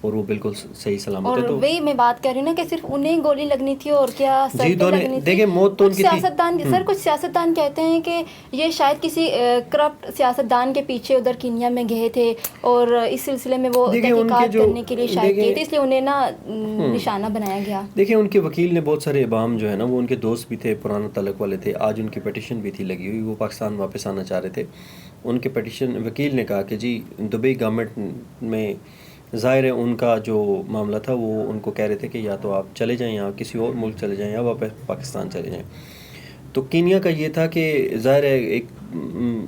اور وہ بالکل صحیح سلامت اور ہے. تو وہی میں بات کر رہی ہوں نا کہ صرف انہیں گولی لگنی تھی اور کیا سر جی پہ لگنی تھی. دیکھیں موت تو ان کچھ کی تھی. سیاستدان سر کچھ سیاستدان کہتے ہیں کہ یہ شاید کسی کرپٹ سیاستدان کے پیچھے ادھر کینیا میں گئے تھے اور اس سلسلے میں وہ تحقیقات کرنے کے لیے شاید کیے تھے، اس لیے انہیں نا نشانہ بنایا گیا. دیکھیں ان کے وکیل نے بہت سارے ابام جو ہے نا وہ ان کے دوست بھی تھے، پرانا تعلق والے تھے. آج ان کی پٹیشن بھی تھی لگی ہوئی، وہ پاکستان واپس آنا چاہ رہے تھے. ان کے پٹیشن وکیل نے کہا کہ جی دبئی گورنمنٹ میں ظاہر ہے ان کا جو معاملہ تھا وہ ان کو کہہ رہے تھے کہ یا تو آپ چلے جائیں یا کسی اور ملک چلے جائیں یا واپس پاکستان چلے جائیں. تو کینیا کا یہ تھا کہ ظاہر ہے ایک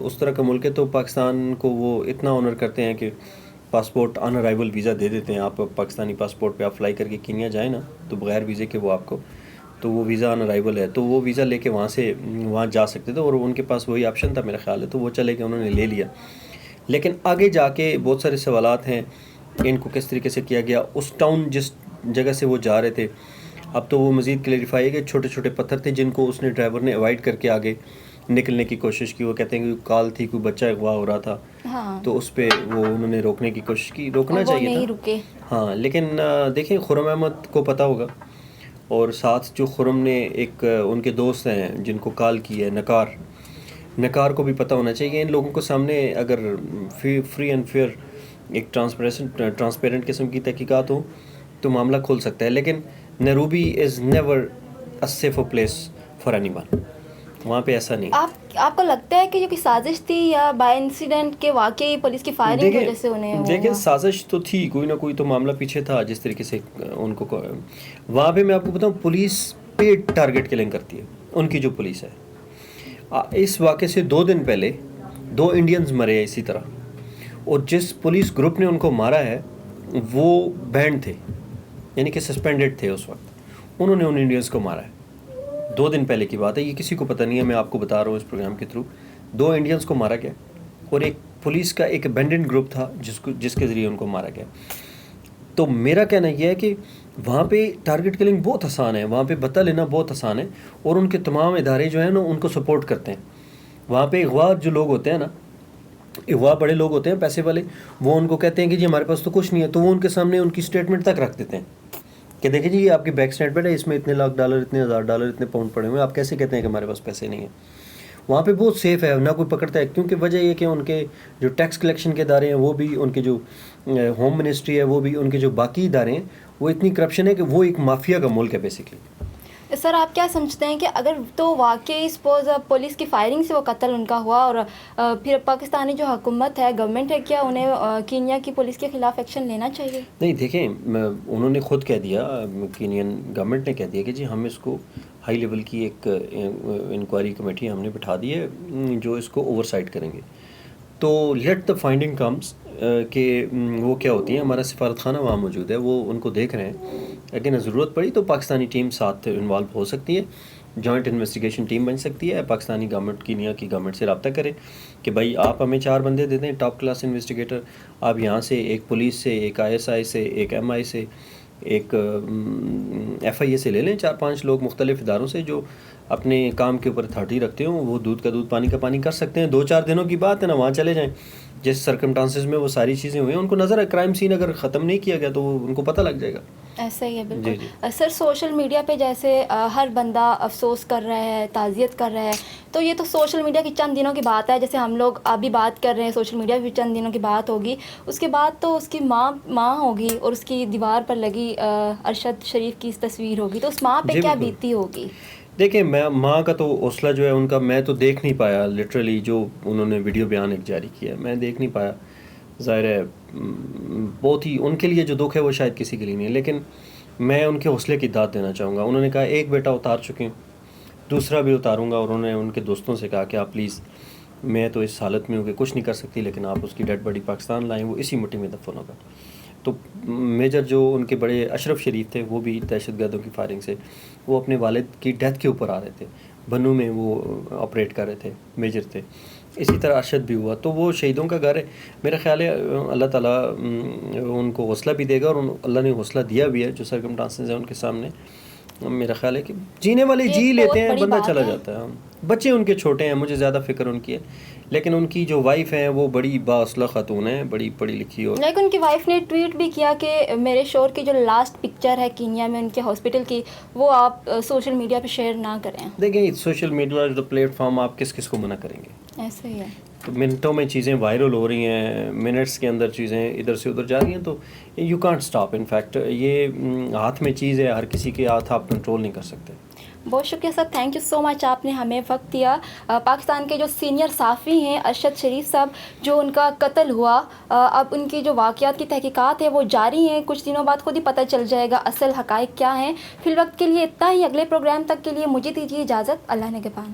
اس طرح کا ملک ہے تو پاکستان کو وہ اتنا آنر کرتے ہیں کہ پاسپورٹ آن ارائیول ویزا دے دیتے ہیں. آپ پاکستانی پاسپورٹ پہ آپ فلائی کر کے کینیا جائیں نا تو بغیر ویزے کے وہ آپ کو تو وہ ویزا آن ارائیول ہے، تو وہ ویزا لے کے وہاں جا سکتے تھے اور ان کے پاس وہی آپشن تھا میرا خیال ہے. تو وہ چلے گئے، انہوں نے لے لیا. لیکن آگے جا کے بہت سارے سوالات ہیں ان کو کس طریقے سے کیا گیا. اس ٹاؤن جس جگہ سے وہ جا رہے تھے، اب تو وہ مزید کلیریفائی ہے کہ چھوٹے چھوٹے پتھر تھے جن کو اس نے ڈرائیور نے اوائڈ کر کے آگے نکلنے کی کوشش کی. وہ کہتے ہیں کہ کال تھی، کوئی بچہ اغوا ہو رہا تھا تو اس پہ وہ انہوں نے روکنے کی کوشش کی. روکنا چاہیے تھا ہاں، لیکن دیکھیں خرم احمد کو پتہ ہوگا اور ساتھ جو خرم نے ایک ان کے دوست ہیں جن کو کال کی ہے نکار کو بھی پتہ ہونا چاہیے. ان لوگوں کو سامنے اگر فری اینڈ فیئر ایک ٹرانسپیرنٹ قسم کی تحقیقات ہوں تو معاملہ کھل سکتا ہے. لیکن Nairobi is never a safe place for anyone. وہاں پہ ایسا نہیں. آپ کو لگتا ہے کہ جو کہ سازش تھی یا بائی انسیڈنٹ کے واقعی پولیس کی فائرنگ کی وجہ سے انہیں دیکھیں سازش تو تھی، کوئی نہ کوئی تو معاملہ پیچھے تھا. جس طریقے سے ان کو وہاں پہ میں آپ کو بتاؤں پولیس پہ ٹارگٹ کلنگ کرتی ہے ان کی جو پولیس ہے. اس واقعے سے 2 دن پہلے 2 انڈینز مرے ہیں اسی طرح، اور جس پولیس گروپ نے ان کو مارا ہے وہ بینڈ تھے، یعنی کہ سسپینڈڈ تھے اس وقت. انہوں نے ان انڈینز کو مارا ہے. 2 دن پہلے کی بات ہے، یہ کسی کو پتہ نہیں ہے، میں آپ کو بتا رہا ہوں اس پروگرام کے تھرو. 2 انڈینز کو مارا گیا اور ایک پولیس کا ایک ابینڈنڈ گروپ تھا جس کے ذریعے ان کو مارا گیا. تو میرا کہنا یہ ہے کہ وہاں پہ ٹارگٹ کلنگ بہت آسان ہے، وہاں پہ بدلہ لینا بہت آسان ہے، اور ان کے تمام ادارے جو ہیں نا ان کو سپورٹ کرتے ہیں. وہاں پہ اغوا جو لوگ ہوتے ہیں نا، اغوا بڑے لوگ ہوتے ہیں پیسے والے، وہ ان کو کہتے ہیں کہ جی ہمارے پاس تو کچھ نہیں ہے، تو وہ ان کے سامنے ان کی اسٹیٹمنٹ تک رکھ دیتے ہیں کہ دیکھیں جی یہ آپ کی بینک اسٹیٹمنٹ ہے، اس میں اتنے $1,00,000 اتنے $1,000 اتنے پاؤنڈ پڑے ہوئے ہیں، آپ کیسے کہتے ہیں کہ ہمارے پاس پیسے نہیں ہیں. وہاں پہ بہت سیف ہے، نہ کوئی پکڑتا ہے، کیونکہ وجہ یہ کہ ان کے جو ٹیکس کلیکشن کے ادارے ہیں وہ بھی، ان کے جو ہوم منسٹری ہے وہ بھی، ان کے جو باقی ادارے ہیں وہ اتنی کرپشن ہے کہ وہ ایک مافیا کا ملک ہے بیسکلی. سر آپ کیا سمجھتے ہیں کہ اگر تو واقعی سپوز پولیس کی فائرنگ سے وہ قتل ان کا ہوا اور پھر پاکستانی جو حکومت ہے، گورنمنٹ ہے، کیا انہیں کینیا کی پولیس کے خلاف ایکشن لینا چاہیے؟ نہیں دیکھیں انہوں نے خود کہہ دیا، کینین گورنمنٹ نے کہہ دیا کہ جی ہم اس کو ہائی لیول کی ایک انکوائری کمیٹی ہم نے بٹھا دی ہے جو اس کو اوور سائٹ کریں گے. تو لیٹ دا فائنڈنگ کمز کہ وہ کیا ہوتی ہیں. ہمارا سفارت خانہ وہاں موجود ہے، وہ ان کو دیکھ رہے ہیں. لیکن ضرورت پڑی تو پاکستانی ٹیم ساتھ انوالو ہو سکتی ہے، جوائنٹ انویسٹیگیشن ٹیم بن سکتی ہے. پاکستانی گورنمنٹ کینیا کی گورنمنٹ سے رابطہ کرے کہ بھائی آپ ہمیں 4 بندے دے دیں ٹاپ کلاس انویسٹیگیٹر. آپ یہاں سے ایک پولیس سے، ایک ISI سے، ایک MI سے، ایک FIA سے لے لیں، 4-5 لوگ مختلف اداروں سے جو اپنے کام کے اوپر اتھارٹی رکھتے ہوں. وہ دودھ کا دودھ پانی کا پانی کر سکتے ہیں. 2-4 دنوں کی بات ہے نا، وہاں چلے جائیں. جس سرکمٹانسز میں وہ ساری چیزیں ہوئی ہیں ان کو نظر ہے، کرائم سین اگر ختم نہیں کیا گیا تو ان کو پتہ لگ جائے گا. ایسا ہی ہے بالکل. سر سوشل میڈیا پہ جیسے ہر بندہ افسوس کر رہا ہے، تعزیت کر رہا ہے، تو یہ تو سوشل میڈیا کی چند دنوں کی بات ہے. جیسے ہم لوگ ابھی بات کر رہے ہیں، سوشل میڈیا پہ بھی چند دنوں کی بات ہوگی. اس کے بعد تو اس کی ماں ہوگی اور اس کی دیوار پر لگی ارشد شریف کی تصویر ہوگی، تو اس ماں پہ کیا بیتی ہوگی؟ دیکھیں ماں کا تو حوصلہ جو ہے ان کا میں تو دیکھ نہیں پایا. لٹرلی جو انہوں نے ویڈیو بیان ایک جاری کیا میں دیکھ نہیں پایا. ظاہر ہے بہت ہی ان کے لیے جو دکھ ہے وہ شاید کسی کے لیے نہیں ہے، لیکن میں ان کے حوصلے کی داد دینا چاہوں گا. انہوں نے کہا ایک بیٹا اتار چکے ہیں، دوسرا بھی اتاروں گا. اور انہوں نے ان کے دوستوں سے کہا کہ آپ پلیز، میں تو اس حالت میں ہوں کہ کچھ نہیں کر سکتی، لیکن آپ اس کی ڈیڈ باڈی پاکستان لائیں، وہ اسی مٹی میں دفن ہوگا. تو میجر جو ان کے بڑے اشرف شریف تھے وہ بھی دہشت گردوں کی فائرنگ سے وہ اپنے والد کی ڈیتھ کے اوپر آ رہے تھے. بنو میں وہ آپریٹ کر رہے تھے، میجر تھے. اسی طرح ارشد بھی ہوا. تو وہ شہیدوں کا گھر ہے. میرا خیال ہے اللہ تعالیٰ ان کو حوصلہ بھی دے گا، اور اللہ نے حوصلہ دیا بھی ہے. جو سرکمٹانسز ہیں ان کے سامنے میرا خیال ہے کہ جینے والے یہ جی بہت لیتے ہیں, بڑی بندہ بات چلا ہے. جاتا ہے. بچے ان کے چھوٹے ہیں, مجھے زیادہ فکر ان کی ہے, لیکن ان کی جو وائف ہیں وہ بڑی بااصلہ خاتون ہیں, بڑی پڑھی لکھی. اور لیکن ان کی وائف نے ٹویٹ بھی کیا کہ میرے شوہر کی جو لاسٹ پکچر ہے کینیا میں ان کے ہاسپٹل کی, وہ آپ سوشل میڈیا پہ شیئر نہ کریں. دیکھیں سوشل میڈیا جو پلیٹ فارم, آپ کس کس کو منع کریں گے. ایسے ہی ہے. تو منٹوں میں چیزیں وائرل ہو رہی ہیں, منٹس کے اندر چیزیں ادھر سے ادھر جا رہی ہیں, تو you can't stop. In fact یہ ہاتھ میں چیز ہے, ہر کسی کے ہاتھ آپ کنٹرول نہیں کر سکتے. بہت شکریہ سر, تھینک یو سو مچ, آپ نے ہمیں وقت دیا. پاکستان کے جو سینئر صحافی ہیں ارشد شریف صاحب, جو ان کا قتل ہوا, اب ان کی جو واقعات کی تحقیقات ہے وہ جاری ہیں. کچھ دنوں بعد خود ہی پتہ چل جائے گا اصل حقائق کیا ہیں. فی الوقت کے لیے اتنا ہی. اگلے پروگرام تک کے لیے مجھے دیجیے اجازت. اللہ نگہبان.